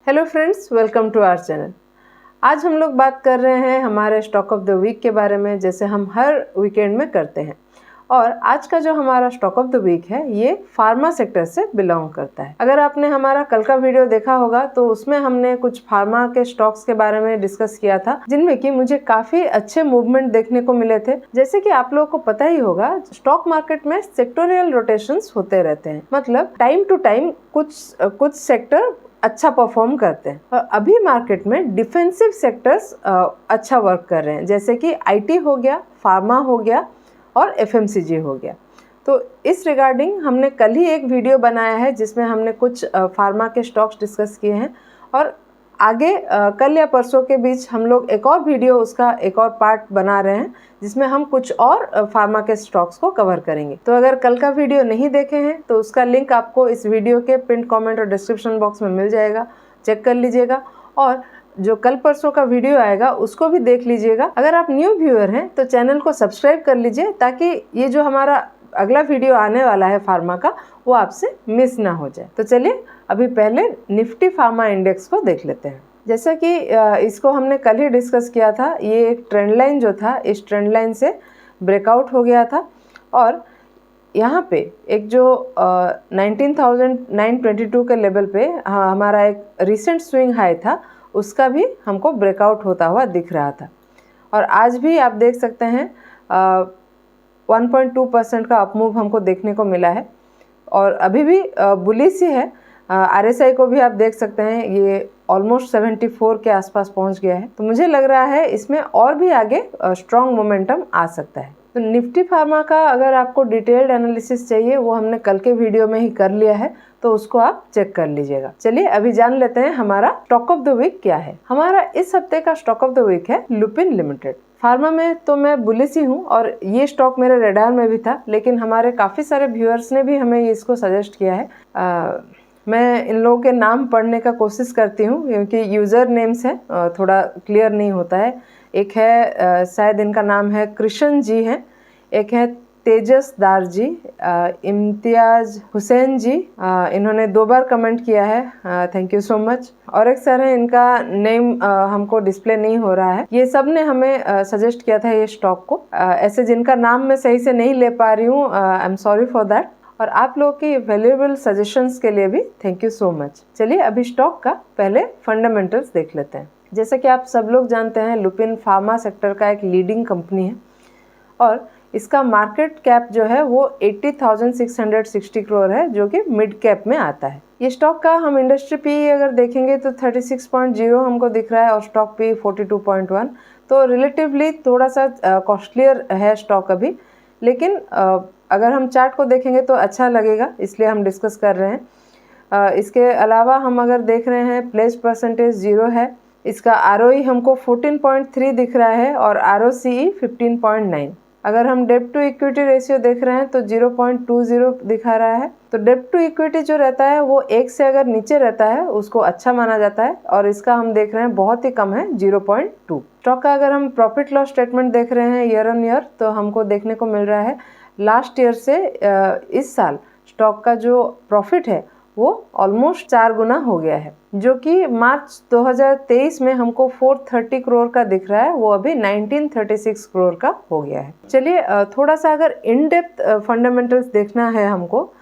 Hello friends, welcome to our channel. आज हम लोग बात कर रहे हैं हमारे स्टॉक ऑफ द वीक के बारे में, जैसे हम हर वीकेंड में करते हैं। और आज का जो हमारा स्टॉक ऑफ द वीक है ये फार्मा सेक्टर से बिलोंग करता है। अगर आपने हमारा कल का वीडियो देखा होगा तो उसमें हमने कुछ फार्मा के स्टॉक्स के बारे में डिस्कस किया था, जिनमें कि मुझे काफी अच्छे मूवमेंट देखने को मिले थे। जैसे कि आप लोगों को पता ही होगा, स्टॉक मार्केट में सेक्टोरियल रोटेशंस होते रहते हैं। मतलब टाइम टू टाइम कुछ सेक्टर अच्छा परफॉर्म करते हैं। और अभी मार्केट में डिफेंसिव सेक्टर्स अच्छा वर्क कर रहे हैं, जैसे कि आईटी हो गया, फार्मा हो गया और एफएमसीजी हो गया। तो इस रिगार्डिंग हमने कल ही एक वीडियो बनाया है जिसमें हमने कुछ फार्मा के स्टॉक्स डिस्कस किए हैं। और आगे कल या परसों के बीच हम लोग एक और वीडियो, उसका एक और पार्ट बना रहे हैं जिसमें हम कुछ और फार्मा के स्टॉक्स को कवर करेंगे। तो अगर कल का वीडियो नहीं देखे हैं तो उसका लिंक आपको इस वीडियो के पिन कमेंट और डिस्क्रिप्शन बॉक्स में मिल जाएगा, चेक कर लीजिएगा। और जो कल परसों का वीडियो आएगा उसको भी देख लीजिएगा। अगर आप न्यू व्यूअर हैं तो चैनल को सब्सक्राइब कर लीजिए, ताकि ये जो हमारा अगला वीडियो आने वाला है फार्मा का, वो आपसे मिस ना हो जाए। तो चलिए अभी पहले निफ्टी फार्मा इंडेक्स को देख लेते हैं। जैसा कि इसको हमने कल ही डिस्कस किया था, ये एक ट्रेंड लाइन जो था, इस ट्रेंड लाइन से ब्रेकआउट हो गया था। और यहाँ पे एक जो 19,922 के लेवल पे हमारा एक रिसेंट स्विंग हाई था, उसका भी हमको ब्रेकआउट होता हुआ दिख रहा था। और आज भी आप देख सकते हैं 1.2% का अपमूव हमको देखने को मिला है। और अभी भी बुलिश ही है। आरएसआई को भी आप देख सकते हैं, ये ऑलमोस्ट 74 के आसपास पहुंच गया है। तो मुझे लग रहा है इसमें और भी आगे स्ट्रॉन्ग मोमेंटम आ सकता है। तो निफ्टी फार्मा का अगर आपको डिटेल्ड एनालिसिस चाहिए, वो हमने कल के वीडियो में ही कर लिया है, तो उसको आप चेक कर लीजिएगा। चलिए अभी जान लेते हैं हमारा स्टॉक ऑफ द वीक क्या है। हमारा इस हफ्ते का स्टॉक ऑफ द वीक है लुपिन लिमिटेड। फार्मा में तो मैं बुलिश ही हूँ और ये स्टॉक मेरे रेडार में भी था, लेकिन हमारे काफ़ी सारे व्यूअर्स ने भी हमें इसको सजेस्ट किया है। मैं इन लोगों के नाम पढ़ने का कोशिश करती हूँ, क्योंकि यूज़र नेम्स है थोड़ा क्लियर नहीं होता है। एक है शायद इनका नाम है कृष्ण जी है, एक है तेजस दार जी, इम्तियाज हुसैन जी, इन्होंने 2 बार कमेंट किया है, थैंक यू सो मच। और एक सर है, इनका नेम हमको डिस्प्ले नहीं हो रहा है। ये सब ने हमें सजेस्ट किया था ये स्टॉक को। ऐसे जिनका नाम मैं सही से नहीं ले पा रही हूँ, I am sorry for that. और आप लोगों की वैल्यूएबल सजेशंस के लिए भी थैंक यू सो मच। चलिए अभी स्टॉक का पहले फंडामेंटल्स देख लेते हैं। जैसे कि आप सब लोग जानते हैं, लुपिन फार्मा सेक्टर का एक लीडिंग कंपनी है और इसका मार्केट कैप जो है वो 80,660 करोड़ है, जो कि मिड कैप में आता है। ये स्टॉक का हम इंडस्ट्री पी अगर देखेंगे तो 36.0 हमको दिख रहा है और स्टॉक पी 42.1। तो रिलेटिवली थोड़ा सा कॉस्टलियर है स्टॉक अभी, लेकिन अगर हम चार्ट को देखेंगे तो अच्छा लगेगा, इसलिए हम डिस्कस कर रहे हैं। इसके अलावा हम अगर देख रहे हैं, प्लेस परसेंटेज 0 है। इसका आरओई हमको 14.3 दिख रहा है और आरओसीई 15.9। अगर हम डेब्ट टू इक्विटी रेशियो देख रहे हैं तो 0.20 दिखा रहा है। तो डेब्ट टू इक्विटी जो रहता है वो 1 से अगर नीचे रहता है उसको अच्छा माना जाता है, और इसका हम देख रहे हैं बहुत ही कम है, 0.2। स्टॉक का अगर हम प्रॉफिट लॉस स्टेटमेंट देख रहे हैं ईयर ऑन ईयर, तो हमको देखने को मिल रहा है लास्ट ईयर से इस साल स्टॉक का जो प्रॉफिट है वो ऑलमोस्ट 4 गुना हो गया है, जो कि मार्च 2023 में हमको 430 करोड़ का दिख रहा है, वो अभी 1936 करोड़ का हो गया है। चलिए थोड़ा सा अगर इन डेप्थ फंडामेंटल्स देखना है हमको,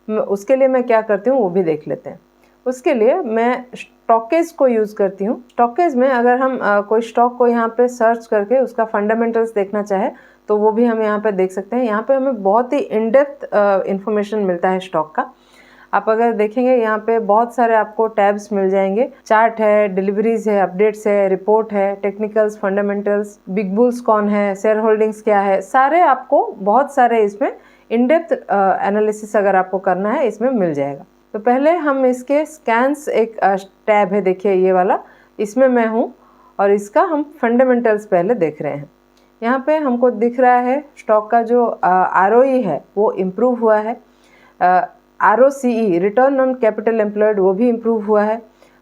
उसके लिए मैं क्या करती हूँ वो भी देख लेते हैं। उसके लिए मैं स्टॉकेज को यूज़ करती हूँ। स्टॉकेज में अगर हम कोई स्टॉक को यहाँ पे सर्च करके उसका फंडामेंटल्स देखना चाहे तो वो भी हम यहाँ पे देख सकते हैं। यहाँ पे हमें बहुत ही इन डेप्थ इंफॉर्मेशन मिलता है स्टॉक का। आप अगर देखेंगे यहाँ पे बहुत सारे आपको टैब्स मिल जाएंगे। चार्ट है, डिलीवरीज है, अपडेट्स है, रिपोर्ट है, टेक्निकल्स, फंडामेंटल्स, बिग बुल्स कौन है, शेयर होल्डिंग्स क्या है, सारे आपको बहुत सारे इसमें इन डेप्थ एनालिसिस अगर आपको करना है इसमें मिल जाएगा। तो पहले हम इसके स्कैन्स, एक टैब है देखिए ये वाला, इसमें मैं हूँ और इसका हम फंडामेंटल्स पहले देख रहे हैं। यहाँ पे हमको दिख रहा है स्टॉक का जो आरओई है वो इम्प्रूव हुआ है। ROCE, return on capital employed, वो भी इम्प्रूव हुआ है।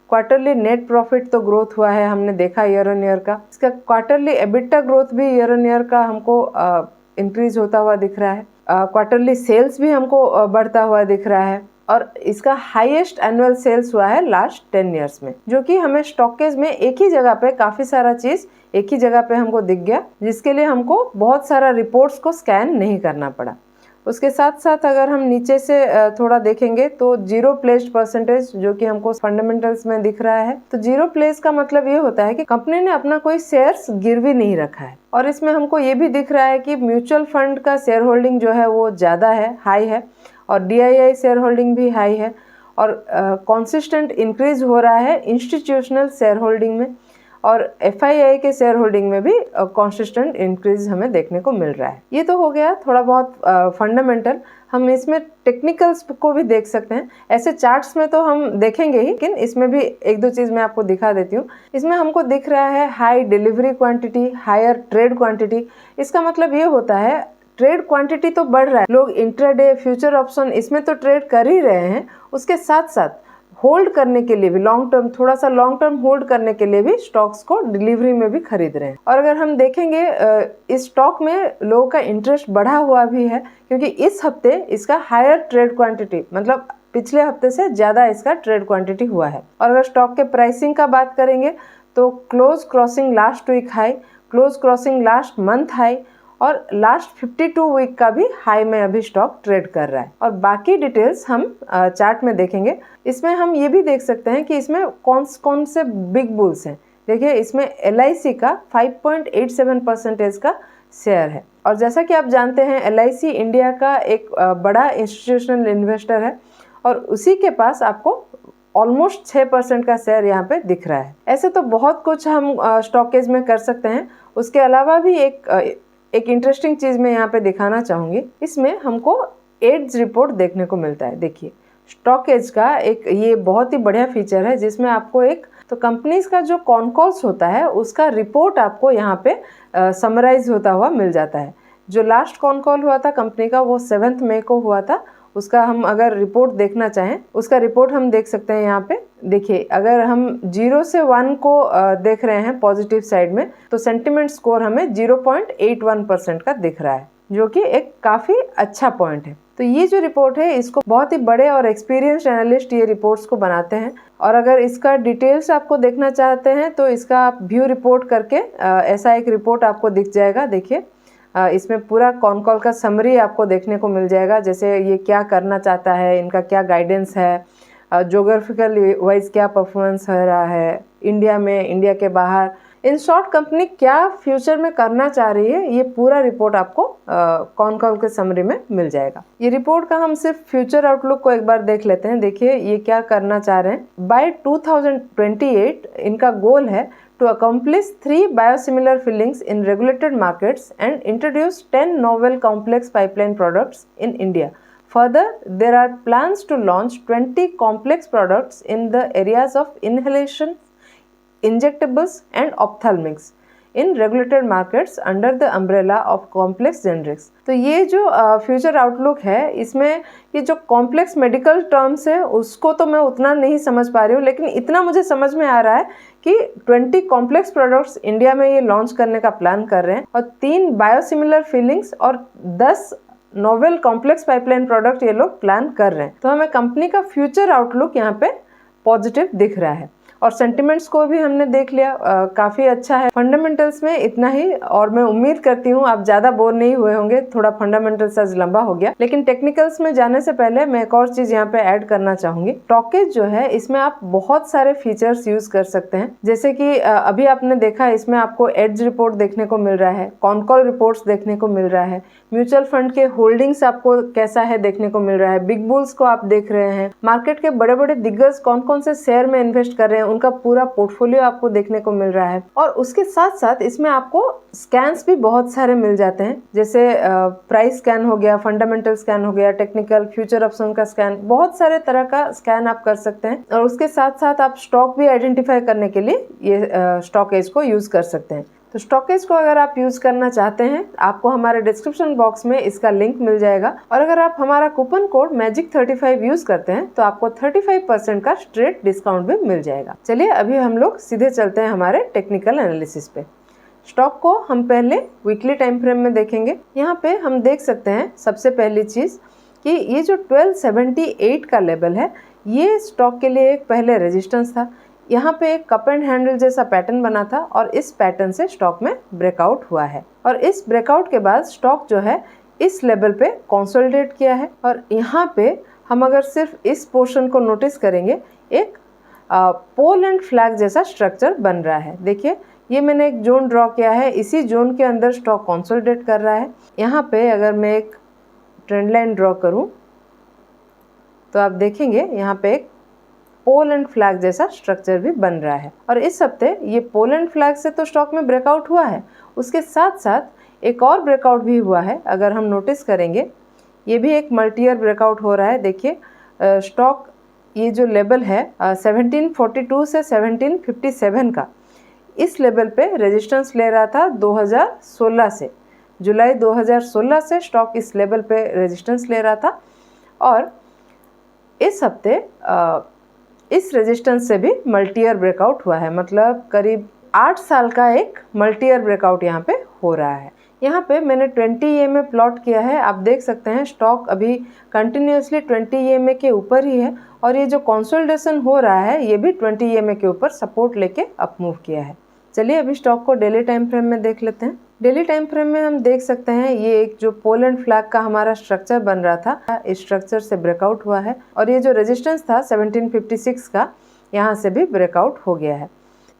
क्वार्टरली नेट प्रॉफिट तो ग्रोथ हुआ है, हमने देखा ईयर ऑन ईयर का। इसका क्वार्टरली एबिटा ग्रोथ भी ईयर ऑन ईयर का हमको इंक्रीज होता हुआ दिख रहा है। क्वार्टरली सेल्स भी हमको बढ़ता हुआ दिख रहा है। और इसका हाईएस्ट एनुअल सेल्स हुआ है लास्ट 10 ईयर्स में, जो कि हमें स्टॉकेज में एक ही जगह पे काफ़ी सारा चीज़ एक ही जगह पे हमको दिख गया, जिसके लिए हमको बहुत सारा रिपोर्ट्स को स्कैन नहीं करना पड़ा। उसके साथ साथ अगर हम नीचे से थोड़ा देखेंगे तो जीरो प्लेस्ड परसेंटेज जो कि हमको फंडामेंटल्स में दिख रहा है, तो जीरो प्लेस का मतलब ये होता है कि कंपनी ने अपना कोई शेयर्स गिरवी नहीं रखा है। और इसमें हमको ये भी दिख रहा है कि म्यूचुअल फंड का शेयर होल्डिंग जो है वो ज़्यादा है, हाई है, और DII शेयर होल्डिंग भी हाई है, और कंसिस्टेंट इंक्रीज हो रहा है इंस्टीट्यूशनल शेयर होल्डिंग में, और FII के शेयर होल्डिंग में भी कंसिस्टेंट इंक्रीज हमें देखने को मिल रहा है। ये तो हो गया थोड़ा बहुत फंडामेंटल। हम इसमें टेक्निकल्स को भी देख सकते हैं। ऐसे चार्ट्स में तो हम देखेंगे ही, लेकिन इसमें भी एक दो चीज़ मैं आपको दिखा देती हूँ। इसमें हमको दिख रहा है high delivery quantity, higher trade quantity. इसका मतलब ये होता है ट्रेड क्वांटिटी तो बढ़ रहा है, लोग इंट्राडे, फ्यूचर ऑप्शन इसमें तो ट्रेड कर ही रहे हैं, उसके साथ साथ होल्ड करने के लिए भी लॉन्ग टर्म, थोड़ा सा लॉन्ग टर्म होल्ड करने के लिए भी स्टॉक्स को डिलीवरी में भी खरीद रहे हैं। और अगर हम देखेंगे इस स्टॉक में लोगों का इंटरेस्ट बढ़ा हुआ भी है, क्योंकि इस हफ्ते इसका हायर ट्रेड क्वांटिटी, मतलब पिछले हफ्ते से ज़्यादा इसका ट्रेड क्वांटिटी हुआ है। और अगर स्टॉक के प्राइसिंग का बात करेंगे तो close crossing last week high, close crossing last month high, और लास्ट 52 वीक का भी हाई में अभी स्टॉक ट्रेड कर रहा है। और बाकी डिटेल्स हम चार्ट में देखेंगे। इसमें हम ये भी देख सकते हैं कि इसमें कौन से बिग बुल्स हैं। देखिए, इसमें LIC का 5.87% का शेयर है, और जैसा कि आप जानते हैं LIC इंडिया का एक बड़ा इंस्टीट्यूशनल इन्वेस्टर है, और उसी के पास आपको ऑलमोस्ट 6% का शेयर यहाँ पे दिख रहा है। ऐसे तो बहुत कुछ हम स्टॉकेज में कर सकते हैं। उसके अलावा भी एक इंटरेस्टिंग चीज़ मैं यहाँ पे दिखाना चाहूँगी। इसमें हमको एड्स रिपोर्ट देखने को मिलता है। देखिए, स्टॉकेज का एक ये बहुत ही बढ़िया फीचर है, जिसमें आपको एक तो कंपनीज का जो कॉन कॉल्स होता है उसका रिपोर्ट आपको यहाँ पे समराइज होता हुआ मिल जाता है। जो लास्ट कॉन कॉल हुआ था कंपनी का वो 7 मई को हुआ था। उसका हम अगर रिपोर्ट देखना चाहें, उसका रिपोर्ट हम देख सकते हैं यहाँ पे। देखिए, अगर हम 0 से 1 को देख रहे हैं पॉजिटिव साइड में, तो सेंटिमेंट स्कोर हमें 0.81% का दिख रहा है, जो कि एक काफ़ी अच्छा पॉइंट है। तो ये जो रिपोर्ट है, इसको बहुत ही बड़े और एक्सपीरियंस्ड एनालिस्ट ये रिपोर्ट्स को बनाते हैं। और अगर इसका डिटेल्स आपको देखना चाहते हैं तो इसका आप व्यू रिपोर्ट करके ऐसा एक रिपोर्ट आपको दिख जाएगा। देखिए, इसमें पूरा कॉन कॉल का समरी आपको देखने को मिल जाएगा, जैसे ये क्या करना चाहता है, इनका क्या गाइडेंस है, जोग्राफिकल वाइज क्या परफॉर्मेंस हो रहा है इंडिया में, इंडिया के बाहर। इन शॉर्ट कंपनी क्या फ्यूचर में करना चाह रही है, ये पूरा रिपोर्ट आपको कॉन कॉल के समरी में मिल जाएगा। ये रिपोर्ट का हम सिर्फ फ्यूचर आउटलुक को एक बार देख लेते हैं। देखिए, ये क्या करना चाह रहे हैं। बाय 2028 इनका गोल है to accomplish 3 biosimilar fillings in regulated markets and introduce 10 novel complex pipeline products in India. Further, there are plans to launch 20 complex products in the areas of inhalation, injectables and ophthalmics in regulated markets under the umbrella of complex generics. तो ये जो future outlook है, इसमें ये जो complex medical terms है उसको तो मैं उतना नहीं समझ पा रही हूँ, लेकिन इतना मुझे समझ में आ रहा है कि 20 कॉम्प्लेक्स प्रोडक्ट्स इंडिया में ये लॉन्च करने का प्लान कर रहे हैं, और 3 बायोसिमिलर फीलिंग्स और 10 नोवेल कॉम्प्लेक्स पाइपलाइन प्रोडक्ट ये लोग प्लान कर रहे हैं। तो हमें कंपनी का फ्यूचर आउटलुक यहाँ पे पॉजिटिव दिख रहा है। और सेंटिमेंट्स को भी हमने देख लिया, काफ़ी अच्छा है। फंडामेंटल्स में इतना ही, और मैं उम्मीद करती हूँ आप ज़्यादा बोर नहीं हुए होंगे। थोड़ा फंडामेंटल्स आज लंबा हो गया, लेकिन टेक्निकल्स में जाने से पहले मैं एक और चीज़ यहाँ पे ऐड करना चाहूँगी। स्टॉकेज जो है, इसमें आप बहुत सारे फीचर्स यूज़ कर सकते हैं, जैसे कि अभी आपने देखा इसमें आपको एड्स रिपोर्ट देखने को मिल रहा है, कॉन कॉल रिपोर्ट्स देखने को मिल रहा है, म्यूचुअल फंड के होल्डिंग्स आपको कैसा है देखने को मिल रहा है, बिग बुल्स को आप देख रहे हैं, मार्केट के बड़े बड़े दिग्गज कौन कौन से शेयर में इन्वेस्ट कर रहे हैं उनका पूरा पोर्टफोलियो आपको देखने को मिल रहा है। और उसके साथ साथ इसमें आपको स्कैन्स भी बहुत सारे मिल जाते हैं, जैसे प्राइस स्कैन हो गया, फंडामेंटल स्कैन हो गया, टेक्निकल, फ्यूचर ऑप्शन का स्कैन, बहुत सारे तरह का स्कैन आप कर सकते हैं। और उसके साथ साथ आप स्टॉक भी आइडेंटिफाई करने के लिए ये स्टॉकेज को यूज कर सकते हैं। तो स्टॉकेज को अगर आप यूज़ करना चाहते हैं, आपको हमारे डिस्क्रिप्शन बॉक्स में इसका लिंक मिल जाएगा। और अगर आप हमारा कूपन कोड MAGIC35 यूज़ करते हैं तो आपको 35% का स्ट्रेट डिस्काउंट भी मिल जाएगा। चलिए अभी हम लोग सीधे चलते हैं हमारे टेक्निकल एनालिसिस पे। स्टॉक को हम पहले वीकली टाइम फ्रेम में देखेंगे। यहाँ पे हम देख सकते हैं सबसे पहली चीज़ कि ये जो 1278 का लेवल है, ये स्टॉक के लिए एक पहले रेजिस्टेंस था। यहाँ पे एक कप एंड हैंडल जैसा पैटर्न बना था और इस पैटर्न से स्टॉक में ब्रेकआउट हुआ है और इस ब्रेकआउट के बाद स्टॉक जो है इस लेवल पे कंसोलिडेट किया है। और यहाँ पे हम अगर सिर्फ इस पोर्शन को नोटिस करेंगे, एक पोल एंड फ्लैग जैसा स्ट्रक्चर बन रहा है। देखिए, ये मैंने एक जोन ड्रॉ किया है, इसी जोन के अंदर स्टॉक कंसोलिडेट कर रहा है। यहाँ पे अगर मैं एक ट्रेंड लाइन ड्रॉ करूँ तो आप देखेंगे यहाँ पे एक पोल एंड फ्लैग जैसा स्ट्रक्चर भी बन रहा है। और इस हफ्ते ये पोल एंड फ्लैग से तो स्टॉक में ब्रेकआउट हुआ है, उसके साथ साथ एक और ब्रेकआउट भी हुआ है। अगर हम नोटिस करेंगे, ये भी एक मल्टी ईयर ब्रेकआउट हो रहा है। देखिए, स्टॉक ये जो लेवल है 1742 से 1757 का, इस लेवल पे रेजिस्टेंस ले रहा था 2016 से। जुलाई 2016 से स्टॉक इस लेवल पे रेजिस्टेंस ले रहा था और इस हफ्ते इस रेजिस्टेंस से भी मल्टी ईयर ब्रेकआउट हुआ है। मतलब करीब 8 साल का एक मल्टी ईयर ब्रेकआउट यहाँ पे हो रहा है। यहाँ पे मैंने 20 EMA प्लॉट किया है। आप देख सकते हैं स्टॉक अभी कंटिन्यूसली 20 EMA के ऊपर ही है और ये जो कंसोलिडेशन हो रहा है ये भी 20 EMA के ऊपर सपोर्ट लेके अप मूव किया है। चलिए अभी स्टॉक को डेली टाइम फ्रेम में देख लेते हैं। डेली टाइम फ्रेम में हम देख सकते हैं ये एक जो पोल एंड फ्लैग का हमारा स्ट्रक्चर बन रहा था, इस स्ट्रक्चर से ब्रेकआउट हुआ है और ये जो रेजिस्टेंस था 1756 का, यहाँ से भी ब्रेकआउट हो गया है।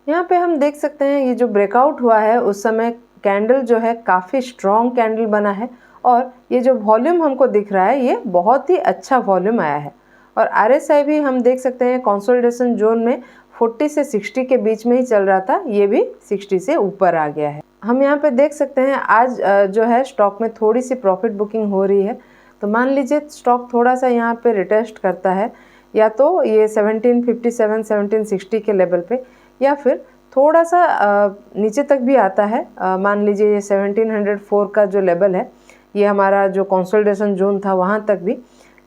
यहाँ पे हम देख सकते हैं ये जो ब्रेकआउट हुआ है उस समय कैंडल जो है काफ़ी स्ट्रॉन्ग कैंडल बना है और ये जो वॉल्यूम हमको दिख रहा है ये बहुत ही अच्छा वॉल्यूम आया है। और RSI भी हम देख सकते हैं कंसोलिडेशन जोन में 40 से 60 के बीच में ही चल रहा था, ये भी 60 से ऊपर आ गया है। हम यहाँ पे देख सकते हैं आज जो है स्टॉक में थोड़ी सी प्रॉफिट बुकिंग हो रही है। तो मान लीजिए स्टॉक थोड़ा सा यहाँ पे रिटेस्ट करता है, या तो ये 1757 1760 के लेवल पे, या फिर थोड़ा सा नीचे तक भी आता है। मान लीजिए ये 1704 का जो लेवल है, ये हमारा जो कंसोलिडेशन जोन था वहाँ तक भी,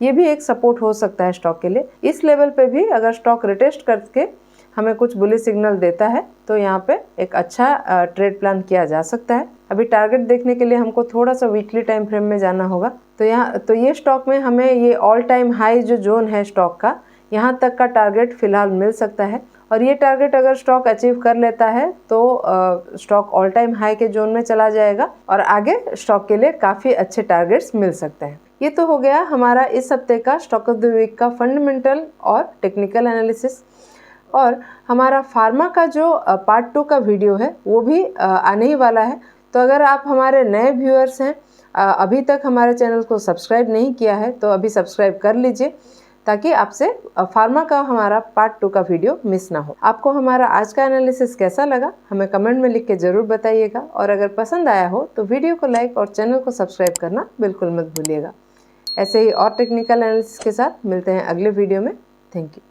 ये भी एक सपोर्ट हो सकता है स्टॉक के लिए। इस लेवल पे भी अगर स्टॉक रिटेस्ट करके हमें कुछ बुलिश सिग्नल देता है तो यहाँ पे एक अच्छा ट्रेड प्लान किया जा सकता है। अभी टारगेट देखने के लिए हमको थोड़ा सा वीकली टाइम फ्रेम में जाना होगा। तो ये स्टॉक में हमें ये ऑल टाइम हाई जो जोन है स्टॉक का, यहाँ तक का टारगेट फिलहाल मिल सकता है और ये टारगेट अगर स्टॉक अचीव कर लेता है तो स्टॉक ऑल टाइम हाई के जोन में चला जाएगा और आगे स्टॉक के लिए काफ़ी अच्छे टारगेट्स मिल सकते हैं। ये तो हो गया हमारा इस हफ्ते का स्टॉक ऑफ द वीक का फंडामेंटल और टेक्निकल एनालिसिस। और हमारा फार्मा का जो पार्ट 2 का वीडियो है वो भी आने ही वाला है। तो अगर आप हमारे नए व्यूअर्स हैं, अभी तक हमारे चैनल को सब्सक्राइब नहीं किया है तो अभी सब्सक्राइब कर लीजिए ताकि आपसे फार्मा का हमारा पार्ट 2 का वीडियो मिस ना हो। आपको हमारा आज का एनालिसिस कैसा लगा हमें कमेंट में लिख के ज़रूर बताइएगा और अगर पसंद आया हो तो वीडियो को लाइक और चैनल को सब्सक्राइब करना बिल्कुल मत भूलिएगा। ऐसे ही और टेक्निकल एनालिसिस के साथ मिलते हैं अगले वीडियो में। Thank you.